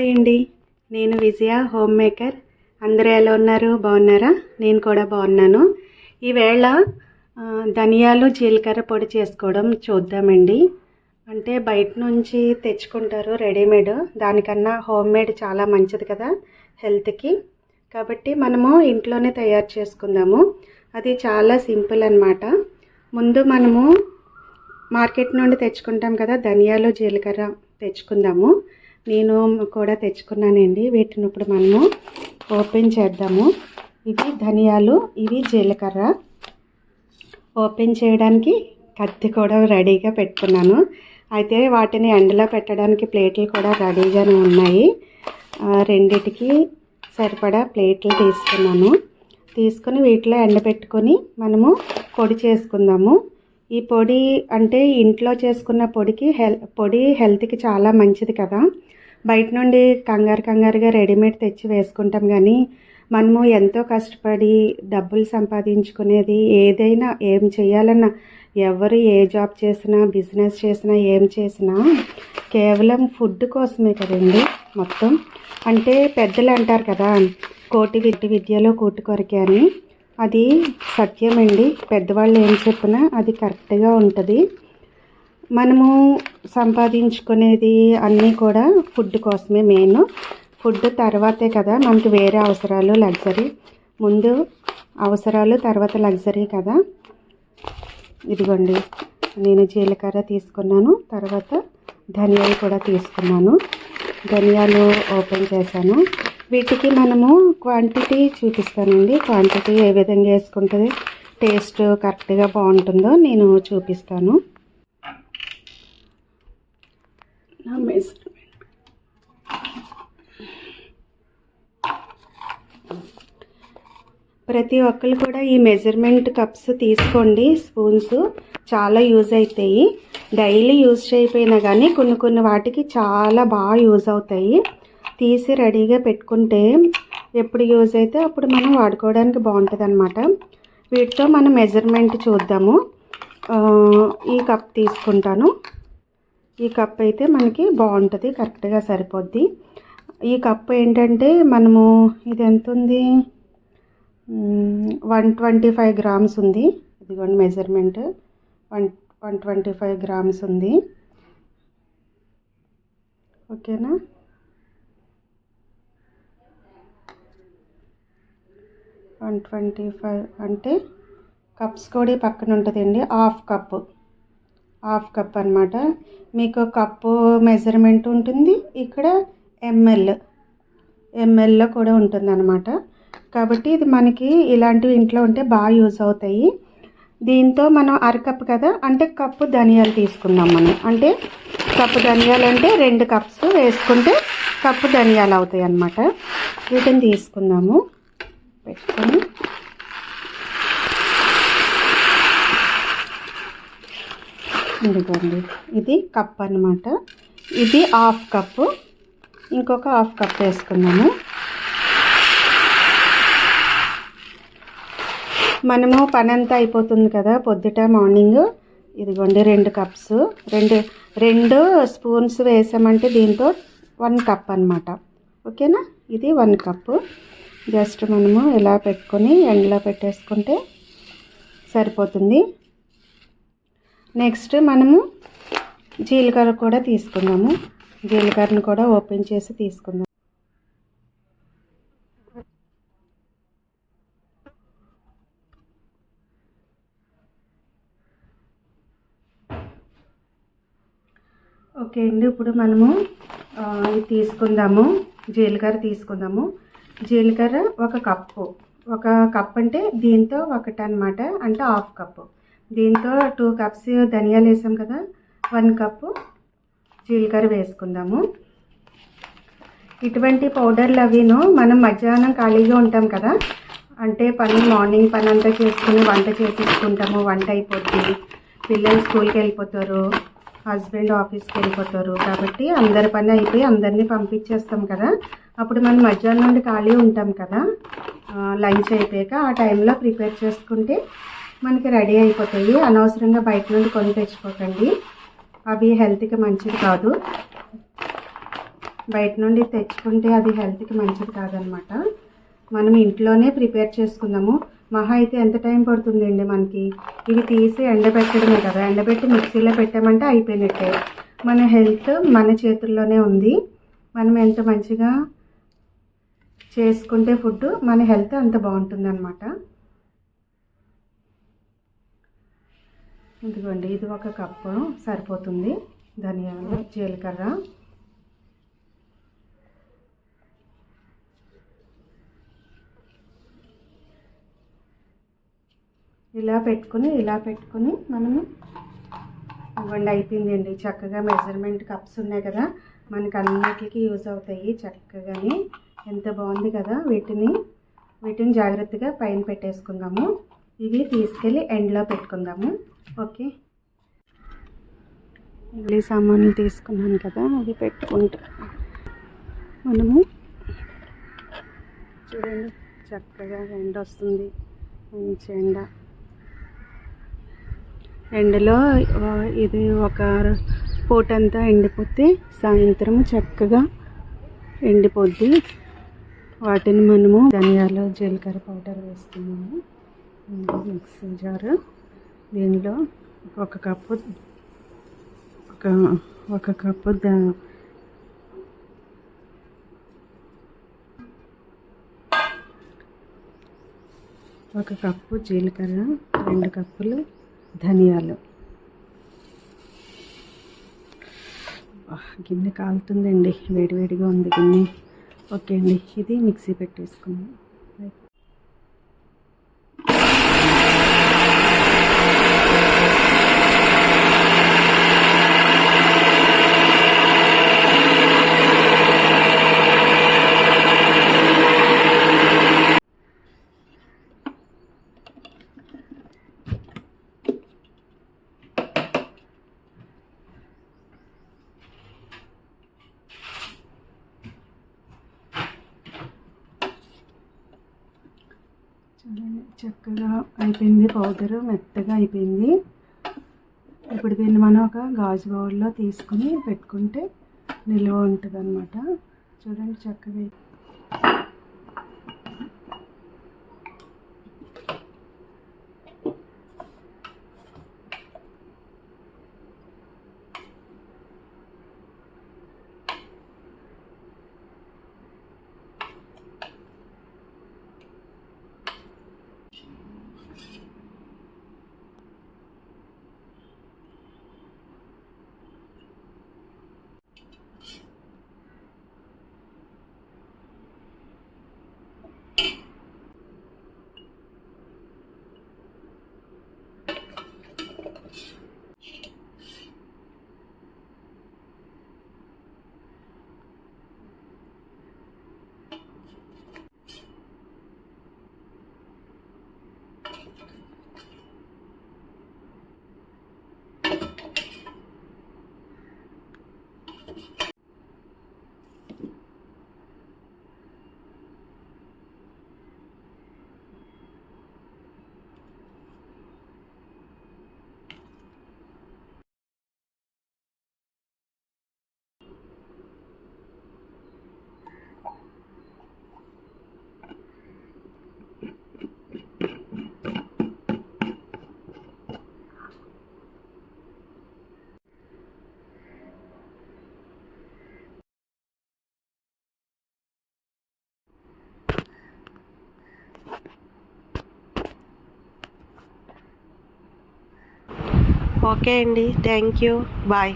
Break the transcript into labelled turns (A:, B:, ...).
A: Hi అండి, నేను విజయ home maker. అందరూ ఎలా ఉన్నారు? బాగున్నారా? నేను కూడా బాగున్నాను. ఈవేళ ధనియాలు జీలకర్ర పొడి చేసుకోవడం చూద్దామండి. అంటే బయట నుంచి తెచ్చుకుంటారు రెడీమేడ్, దానికన్నా హోమ్ మేడ్ చాలా మంచిది కదా హెల్త్కి. కాబట్టి మనము ఇంట్లోనే తయారు చేసుకుందాము. అది చాలా సింపుల్ అన్నమాట. ముందు మనము మార్కెట్ నుండి తెచ్చుకుంటాం కదా, ధనియాలు జీలకర్ర తెచ్చుకుందాము. నేను కూడా తెచ్చుకున్నానండి. వీటిని ఇప్పుడు మనము ఓపెన్ చేద్దాము. ఇవి ధనియాలు, ఇవి జీలకర్ర. ఓపెన్ చేయడానికి కత్తి కూడా రెడీగా పెట్టుకున్నాను. అయితే వాటిని ఎండలో పెట్టడానికి ప్లేట్లు కూడా రెడీగానే ఉన్నాయి. రెండిటికి సరిపడా ప్లేట్లు తీసుకుని వీటిలో ఎండబెట్టుకొని మనము పొడి చేసుకుందాము. ఈ పొడి అంటే ఇంట్లో చేసుకున్న పొడి హెల్త్కి చాలా మంచిది కదా. బయట నుండి కంగారుగా రెడీమేడ్ తెచ్చి వేసుకుంటాం, కానీ మనము ఎంతో కష్టపడి డబ్బులు సంపాదించుకునేది ఏదైనా, ఏం చేయాలన్నా, ఎవరు ఏ జాబ్ చేసినా, బిజినెస్ చేసినా, ఏం చేసినా కేవలం ఫుడ్ కోసమే కదండి మొత్తం. అంటే పెద్దలు అంటారు కదా, కోటి విద్యలో కూటి కొరకే అని. అది సత్యమండి. పెద్దవాళ్ళు ఏం చెప్పినా అది కరెక్ట్గా ఉంటుంది. మనము సంపాదించుకునేది అన్నీ కూడా ఫుడ్ కోసమే. మెయిన్ ఫుడ్ తర్వాతే కదా మనకి వేరే అవసరాలు, లగ్జరీ. ముందు అవసరాలు, తర్వాత లగ్జరీ కదా. ఇదిగోండి, నేను జీలకర్ర తీసుకున్నాను, తర్వాత ధనియాలు కూడా తీసుకున్నాను. ధనియాలు ఓపెన్ చేశాను. వీటికి మనము క్వాంటిటీ చూపిస్తానండి. క్వాంటిటీ ఏ విధంగా వేసుకుంటుంది, టేస్ట్ కరెక్ట్గా బాగుంటుందో నేను చూపిస్తాను. ప్రతి ఒక్కరు కూడా ఈ మెజర్మెంట్ కప్స్ తీసుకోండి. స్పూన్స్ చాలా యూజ్ అవుతాయి. డైలీ యూజ్ చేయకపోయినా కానీ కొన్ని వాటికి చాలా బాగా యూజ్ అవుతాయి. తీసి రెడీగా పెట్టుకుంటే ఎప్పుడు యూజ్ అయితే అప్పుడు మనం వాడుకోవడానికి బాగుంటుంది అన్నమాట. వీటితో మనం మెజర్మెంట్ చూద్దాము. ఈ కప్ తీసుకుంటాను. ఈ కప్ అయితే మనకి బాగుంటుంది, కరెక్ట్గా సరిపోద్ది. ఈ కప్ ఏంటంటే మనము ఇది ఎంత ఉంది, 125 గ్రామ్స్ ఉంది. ఇదిగోండి మెజర్మెంట్, 125 గ్రామ్స్ ఉంది. ఓకేనా. వన్ 125 అంటే కప్స్ కూడా పక్కన ఉంటుందండి. హాఫ్ కప్ అనమాట. మీకు కప్పు మెజర్మెంట్ ఉంటుంది, ఇక్కడ ఎంఎల్లో కూడా ఉంటుంది అనమాట. కాబట్టి ఇది మనకి ఇలాంటివి ఇంట్లో ఉంటే బాగా యూజ్ అవుతాయి. దీంతో మనం అరకప్పు కదా, అంటే కప్పు ధనియాలు తీసుకుందాం మనం. అంటే కప్పు ధనియాలు అంటే 2 కప్స్ వేసుకుంటే కప్పు ధనియాలు అవుతాయి అన్నమాట. వీటిని తీసుకుందాము. పెట్టుకొని ఇదిగోండి, ఇది కప్ అన్నమాట. ఇది హాఫ్ కప్పు, ఇంకొక హాఫ్ కప్ వేసుకున్నాము. మనము పని అంతా అయిపోతుంది కదా పొద్దుట మార్నింగ్. ఇదిగోండి 2 కప్స్, రెండు స్పూన్స్ వేసామంటే దీంతో 1 కప్ అన్నమాట. ఓకేనా. ఇది 1 కప్పు. జస్ట్ మనము ఇలా పెట్టుకొని ఎండలో పెట్టేసుకుంటే సరిపోతుంది. నెక్స్ట్ మనము జీలకర్ర కూడా తీసుకుందాము. జీలకర్రను కూడా ఓపెన్ చేసి తీసుకుందాం. ఓకే అండి, ఇప్పుడు మనము ఇది తీసుకుందాము. జీలకర్ర తీసుకుందాము. జీలకర్ర 1 కప్పు. 1 కప్ అంటే దీంతో 1 అన్నమాట, అంటే హాఫ్ కప్పు. దీంతో 2 కప్స్ ధనియాలు వేసాం కదా, 1 కప్పు జీలకర్ర వేసుకుందాము. ఇటువంటి పౌడర్లు అవిను మనం మధ్యాహ్నం ఖాళీగా ఉంటాం కదా, అంటే మార్నింగ్ పని అంతా చేసుకుని వంట చేసేసుకుంటాము. వంట అయిపోద్ది, పిల్లలు స్కూల్కి వెళ్ళిపోతారు, హస్బెండ్ ఆఫీస్కి వెళ్ళిపోతారు. కాబట్టి అందరి పని అయిపోయి అందరినీ పంపించేస్తాం కదా. అప్పుడు మనం మధ్యాహ్నం నుండి ఖాళీ ఉంటాం కదా, లంచ్ అయిపోయాక ఆ టైంలో ప్రిపేర్ చేసుకుంటే మనకి రెడీ అయిపోతాయి. అనవసరంగా బయట నుండి కొని తెచ్చుకోకండి, అవి హెల్త్కి మంచిది కాదు. బయట నుండి తెచ్చుకుంటే అది హెల్త్కి మంచిది కాదనమాట. మనం ఇంట్లోనే ప్రిపేర్ చేసుకుందాము. మహా అయితే ఎంత టైం పడుతుందండి మనకి? ఇవి తీసి ఎండబెట్టడమే కదా, ఎండబెట్టి మిక్సీలో పెట్టామంటే అయిపోయినట్టే. మన హెల్త్ మన చేతుల్లోనే ఉంది. మనం ఎంత మంచిగా చేసుకుంటే ఫుడ్ మన హెల్త్ అంత బాగుంటుంది అనమాట. ఇదిగోండి, ఇది 1 కప్పు సరిపోతుంది. ధనియాలు, జీలకర్ర, ఇలా పెట్టుకుని మనము ఇవ్వండి. అయిపోయిందండి. చక్కగా మెజర్మెంట్ కప్స్ ఉన్నాయి కదా, మనకు అన్నిటికీ యూజ్ అవుతాయి చక్కగాని. ఎంత బాగుంది కదా. వీటిని జాగ్రత్తగా పైన పెట్టేసుకుందాము. ఇవి తీసుకెళ్ళి ఎండ్లో పెట్టుకుందాము. ఓకే, ఇడ్లీ సామాన్లు తీసుకున్నాను కదా, అవి పెట్టుకుంటా. మనము చూడండి, చక్కగా ఎండ వస్తుంది, మంచి ఎండ. ఎండలో ఇది ఒక పూటంతా ఎండిపోతే సాయంత్రం చక్కగా ఎండిపోద్ది. వాటిని మనము ధనియాలు, జీలకర్ర పౌడర్ వేస్తున్నాము. మిక్సీ జారు, దీనిలో 1 కప్పు 1 కప్పు జీలకర్ర, 2 కప్పులు ధనియాలు. గిన్నె కాలుతుందండి, వేడివేడిగా ఉంది గిన్నె. ఓకే అండి, ఇది మిక్సీ పెట్టేసుకున్నాం. చక్కగా అయిపోయింది, పౌడరు మెత్తగా అయిపోయింది. ఇప్పుడు దీన్ని మనం ఒక గాజు బౌల్లో తీసుకుని పెట్టుకుంటే నిల్వ ఉంటుంది అన్నమాట. చూడండి, చక్కగా ఓకే అండి, థ్యాంక్ యూ, బాయ్.